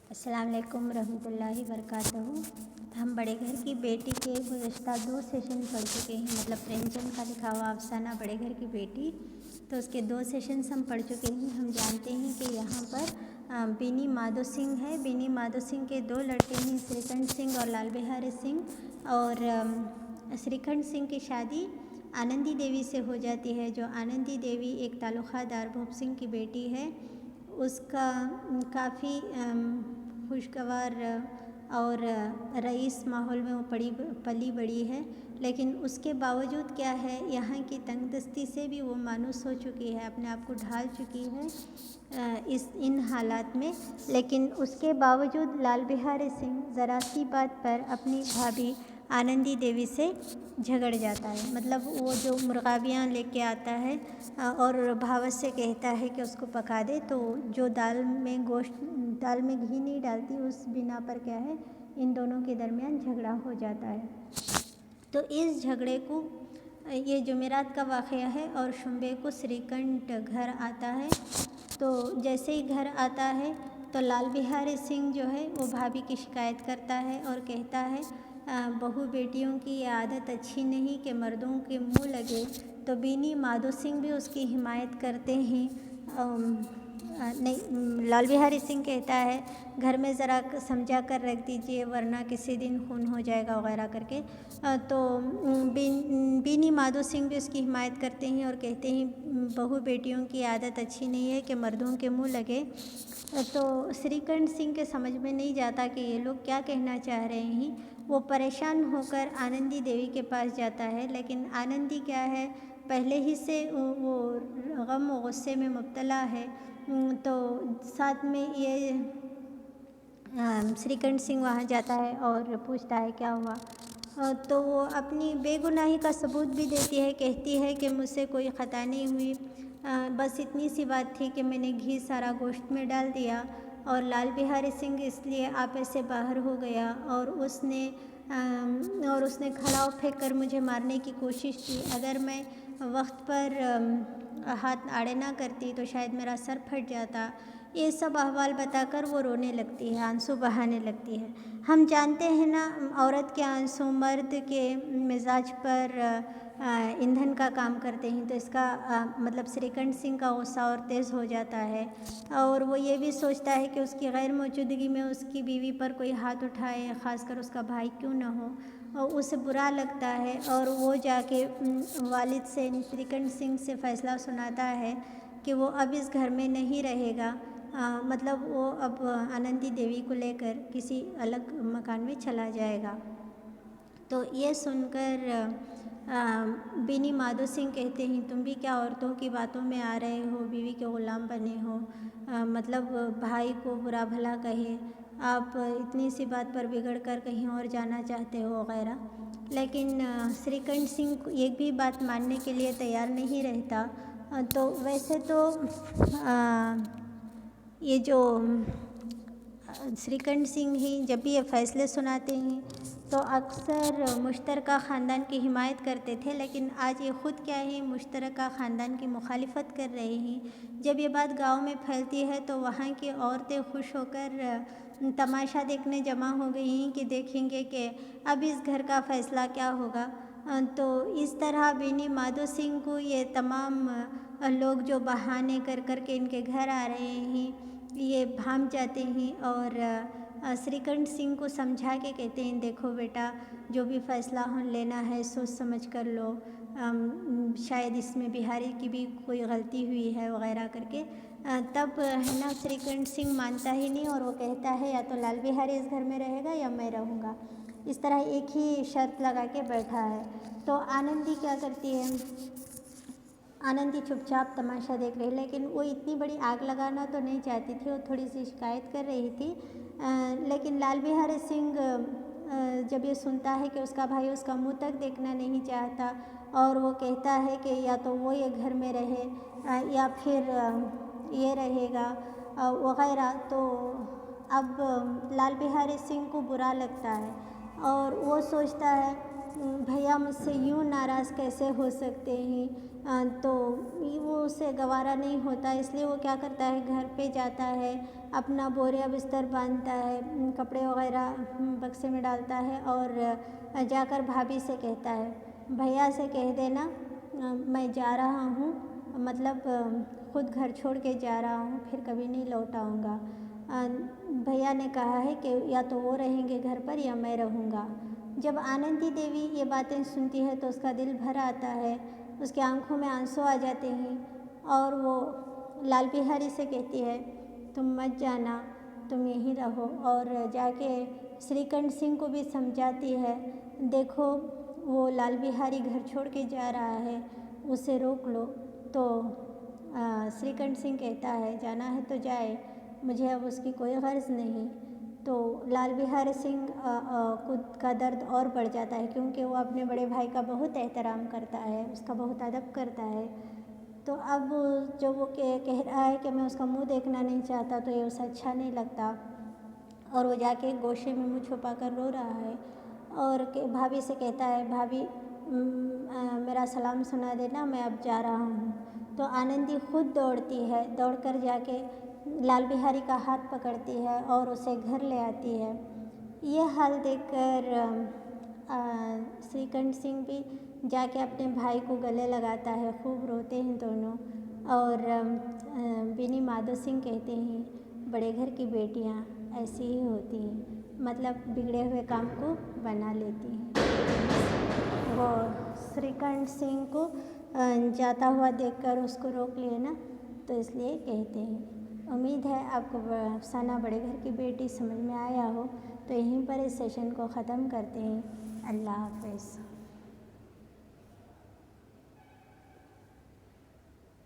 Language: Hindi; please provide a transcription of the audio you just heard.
अस्सलाम वालेकुम रहमतुल्लाहि वबरकातुहू। हम बड़े घर की बेटी के गुज़श्ता 2 सेशन पढ़ चुके हैं, मतलब प्रेमचंद का लिखा हुआ अफसाना बड़े घर की बेटी। तो उसके 2 सेशंस हम पढ़ चुके हैं। हम जानते हैं कि यहाँ पर बीनी माधो सिंह है। बीनी माधो सिंह के 2 लड़के हैं, श्रीखंड सिंह और लाल बिहारी सिंह। और श्रीखंड सिंह की शादी आनंदी देवी से हो जाती है। जो आनंदी देवी एक ताल्लुक़ादार भूप सिंह की बेटी है। उसका काफ़ी खुशगवार और रईस माहौल में वो पली बड़ी है, लेकिन उसके बावजूद क्या है, यहाँ की तंगदस्ती से भी वो मायूस हो चुकी है, अपने आप को ढाल चुकी है इन हालात में। लेकिन उसके बावजूद लाल बिहारी सिंह ज़रा सी बात पर अपनी भाभी आनंदी देवी से झगड़ जाता है। मतलब वो जो मुर्गाबियाँ लेके आता है और भावत से कहता है कि उसको पका दे, तो जो दाल में घी नहीं डालती, उस बिना पर क्या है, इन दोनों के दरमियान झगड़ा हो जाता है। तो इस झगड़े को, ये जुमेरात का वाक़या है और शुम्बे को श्रीकंठ घर आता है। तो जैसे ही घर आता है तो लाल बिहारी सिंह जो है वो भाभी की शिकायत करता है और कहता है बहू बेटियों की ये आदत अच्छी नहीं कि मर्दों के मुंह लगे। तो बीनी माधो सिंह भी उसकी हिमायत करते हैं। नहीं, लाल बिहारी सिंह कहता है घर में ज़रा समझा कर रख दीजिए वरना किसी दिन खून हो जाएगा वगैरह करके। तो बीनी माधो सिंह भी उसकी हिमायत करते हैं और कहते हैं बहू बेटियों की आदत अच्छी नहीं है कि मर्दों के मुंह लगे। तो श्रीकंठ सिंह के समझ में नहीं जाता कि ये लोग क्या कहना चाह रहे हैं। वो परेशान होकर आनंदी देवी के पास जाता है, लेकिन आनंदी क्या है, पहले ही से वो गम और गुस्से में मुब्तला है। तो साथ में ये श्रीकंठ सिंह वहाँ जाता है और पूछता है क्या हुआ। तो वो अपनी बेगुनाही का सबूत भी देती है, कहती है कि मुझसे कोई ख़ता नहीं हुई, बस इतनी सी बात थी कि मैंने घी सारा गोश्त में डाल दिया और लाल बिहारी सिंह इसलिए आपे से बाहर हो गया और उसने खड़ाव फेंक कर मुझे मारने की कोशिश की। अगर मैं वक्त पर हाथ आड़े ना करती तो शायद मेरा सर फट जाता। ये सब अहवाल बताकर वो रोने लगती है, आंसू बहाने लगती है। हम जानते हैं ना, औरत के आंसू मर्द के मिजाज पर ईंधन का काम करते हैं। तो इसका मतलब श्रीकंठ सिंह का गुस्सा और तेज़ हो जाता है और वो ये भी सोचता है कि उसकी गैर मौजूदगी में उसकी बीवी पर कोई हाथ उठाए, ख़ासकर उसका भाई क्यों ना हो, और उसे बुरा लगता है। और वो जाके वालिद से, श्रीकंठ सिंह से फ़ैसला सुनाता है कि वो अब इस घर में नहीं रहेगा। मतलब वो अब आनंदी देवी को लेकर किसी अलग मकान में चला जाएगा। तो ये सुनकर बीनी माधो सिंह कहते हैं तुम भी क्या औरतों की बातों में आ रहे हो, बीवी के ग़ुलाम बने हो, मतलब भाई को बुरा भला कहे, आप इतनी सी बात पर बिगड़ कर कहीं और जाना चाहते हो वगैरह। लेकिन श्रीकंठ सिंह एक भी बात मानने के लिए तैयार नहीं रहता। तो वैसे तो ये जो श्रीकंठ सिंह ही जब भी ये फ़ैसले सुनाते हैं तो अक्सर मुश्तरका ख़ानदान की हिमायत करते थे, लेकिन आज ये ख़ुद क्या है, मुश्तरका ख़ानदान की मुखालिफत कर रहे हैं। जब ये बात गांव में फैलती है तो वहाँ की औरतें खुश होकर तमाशा देखने जमा हो गई हैं कि देखेंगे कि अब इस घर का फ़ैसला क्या होगा। तो इस तरह बीनी माधो सिंह को ये तमाम लोग जो बहाने कर कर के इनके घर आ रहे हैं, ये भाम जाते हैं और श्रीकंठ सिंह को समझा के कहते हैं देखो बेटा, जो भी फ़ैसला लेना है सोच समझ कर लो, शायद इसमें बिहारी की भी कोई गलती हुई है वगैरह करके। तब है ना, श्रीकंठ सिंह मानता ही नहीं और वो कहता है या तो लाल बिहारी इस घर में रहेगा या मैं रहूँगा। इस तरह एक ही शर्त लगा के बैठा है। तो आनंदी क्या करती है, आनंदी चुपचाप तमाशा देख रही, लेकिन वो इतनी बड़ी आग लगाना तो नहीं चाहती थी, वो थोड़ी सी शिकायत कर रही थी। लेकिन लाल बिहारी सिंह जब ये सुनता है कि उसका भाई उसका मुंह तक देखना नहीं चाहता और वो कहता है कि या तो वो ये घर में रहे या फिर ये रहेगा वगैरह, तो अब लाल बिहारी सिंह को बुरा लगता है और वो सोचता है भैया मुझसे यूँ नाराज़ कैसे हो सकते हैं, तो वो उसे गवारा नहीं होता, इसलिए वो क्या करता है, घर पे जाता है, अपना बोरिया बिस्तर बांधता है, कपड़े वगैरह बक्से में डालता है और जाकर भाभी से कहता है, भैया से कह देना मैं जा रहा हूँ, मतलब खुद घर छोड़ के जा रहा हूँ, फिर कभी नहीं लौट आऊँगा। भैया ने कहा है कि या तो वो रहेंगे घर पर या मैं रहूँगा। जब आनंदी देवी ये बातें सुनती है तो उसका दिल भर आता है, उसकी आंखों में आंसू आ जाते हैं और वो लाल बिहारी से कहती है, तुम मत जाना, तुम यहीं रहो। और जाके श्रीकंठ सिंह को भी समझाती है, देखो वो लाल बिहारी घर छोड़ के जा रहा है, उसे रोक लो। तो श्रीकंठ सिंह कहता है, जाना है तो जाए, मुझे अब उसकी कोई गर्ज नहीं। तो लाल बिहारी सिंह खुद का दर्द और बढ़ जाता है, क्योंकि वो अपने बड़े भाई का बहुत एहतराम करता है, उसका बहुत अदब करता है। तो अब जब वो कह रहा है कि मैं उसका मुंह देखना नहीं चाहता, तो ये उसे अच्छा नहीं लगता और वो जाके गोशे में मुँह छुपा कर रो रहा है और भाभी से कहता है, भाभी मेरा सलाम सुना देना, मैं अब जा रहा हूँ। तो आनंदी खुद दौड़ती है, दौड़कर जाके लाल बिहारी का हाथ पकड़ती है और उसे घर ले आती है। ये हाल देखकर श्रीकंठ सिंह भी जाके अपने भाई को गले लगाता है, खूब रोते हैं दोनों। और बिनी माधो सिंह कहते हैं, बड़े घर की बेटियां ऐसी ही होती हैं, मतलब बिगड़े हुए काम को बना लेती हैं। वो श्रीकंठ सिंह को जाता हुआ देखकर उसको रोक लिए ना, तो इसलिए कहते हैं। उम्मीद है आपको अफसाना बड़े घर की बेटी समझ में आया हो। तो यहीं पर इस सेशन को ख़त्म करते हैं। अल्लाह हाफ़िज़।